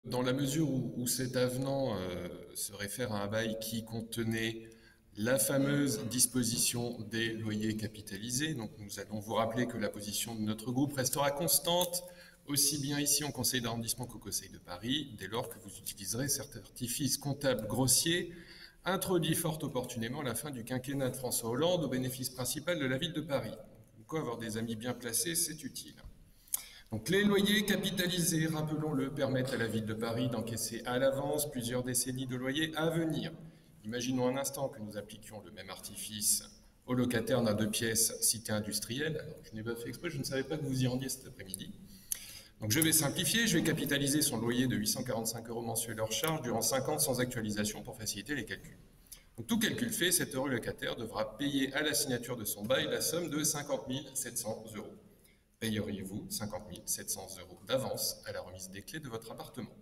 Dans la mesure où cet avenant se réfère à un bail qui contenait la fameuse disposition des loyers capitalisés, donc nous allons vous rappeler que la position de notre groupe restera constante, aussi bien ici en Conseil d'arrondissement qu'au Conseil de Paris, dès lors que vous utiliserez cet artifice comptable grossier introduit fort opportunément à la fin du quinquennat de François Hollande au bénéfice principal de la ville de Paris. Donc, quoi, avoir des amis bien placés, c'est utile. Donc les loyers capitalisés, rappelons-le, permettent à la ville de Paris d'encaisser à l'avance plusieurs décennies de loyers à venir. Imaginons un instant que nous appliquions le même artifice aux locataires d'un 2 pièces cité industrielle. Alors, je n'ai pas fait exprès, je ne savais pas que vous y rendiez cet après-midi. Donc je vais simplifier, je vais capitaliser son loyer de 845 € mensuels hors charge durant 5 ans sans actualisation pour faciliter les calculs. Donc tout calcul fait, cet heureux locataire devra payer à la signature de son bail la somme de 50 700 €. Payeriez-vous 50 700 € d'avance à la remise des clés de votre appartement?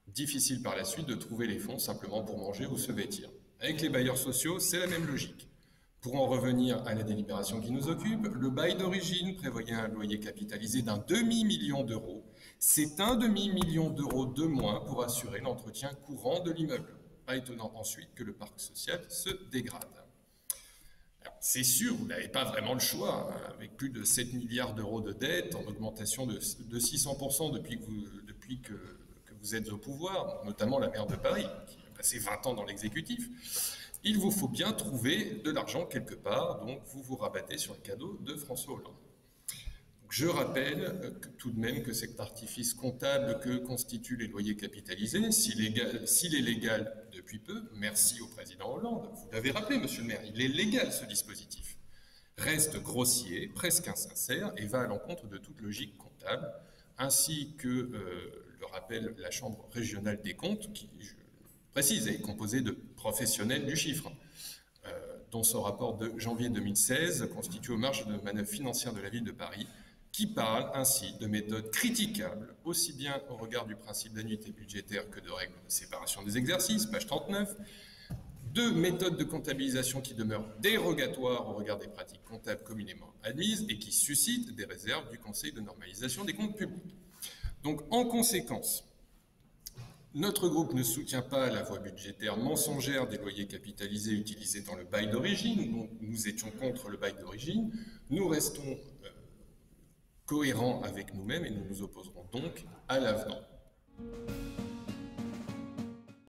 Difficile par la suite de trouver les fonds simplement pour manger ou se vêtir. Avec les bailleurs sociaux, c'est la même logique. Pour en revenir à la délibération qui nous occupe, le bail d'origine prévoyait un loyer capitalisé d'un demi-million d'euros. C'est un demi-million d'euros de moins pour assurer l'entretien courant de l'immeuble. Pas étonnant ensuite que le parc social se dégrade. C'est sûr, vous n'avez pas vraiment le choix, hein, avec plus de 7 milliards d'euros de dette, en augmentation de 600% depuis que vous êtes au pouvoir, notamment la maire de Paris, qui a passé 20 ans dans l'exécutif. Il vous faut bien trouver de l'argent quelque part, donc vous vous rabattez sur le cadeau de François Hollande. Je rappelle tout de même que cet artifice comptable que constituent les loyers capitalisés, s'il est légal depuis peu, merci au président Hollande, vous l'avez rappelé, monsieur le maire, il est légal ce dispositif, reste grossier, presque insincère et va à l'encontre de toute logique comptable, ainsi que le rappelle la Chambre régionale des comptes, qui, je précise, est composée de professionnels du chiffre, dont son rapport de janvier 2016 constitue aux marges de manœuvre financière de la ville de Paris, qui parle ainsi de méthodes critiquables, aussi bien au regard du principe d'annuité budgétaire que de règles de séparation des exercices, page 39, de méthodes de comptabilisation qui demeurent dérogatoires au regard des pratiques comptables communément admises et qui suscitent des réserves du Conseil de normalisation des comptes publics. Donc, en conséquence, notre groupe ne soutient pas la voie budgétaire mensongère des loyers capitalisés utilisés dans le bail d'origine, donc nous étions contre le bail d'origine. Nous restons cohérents avec nous-mêmes et nous nous opposerons donc à l'avenant.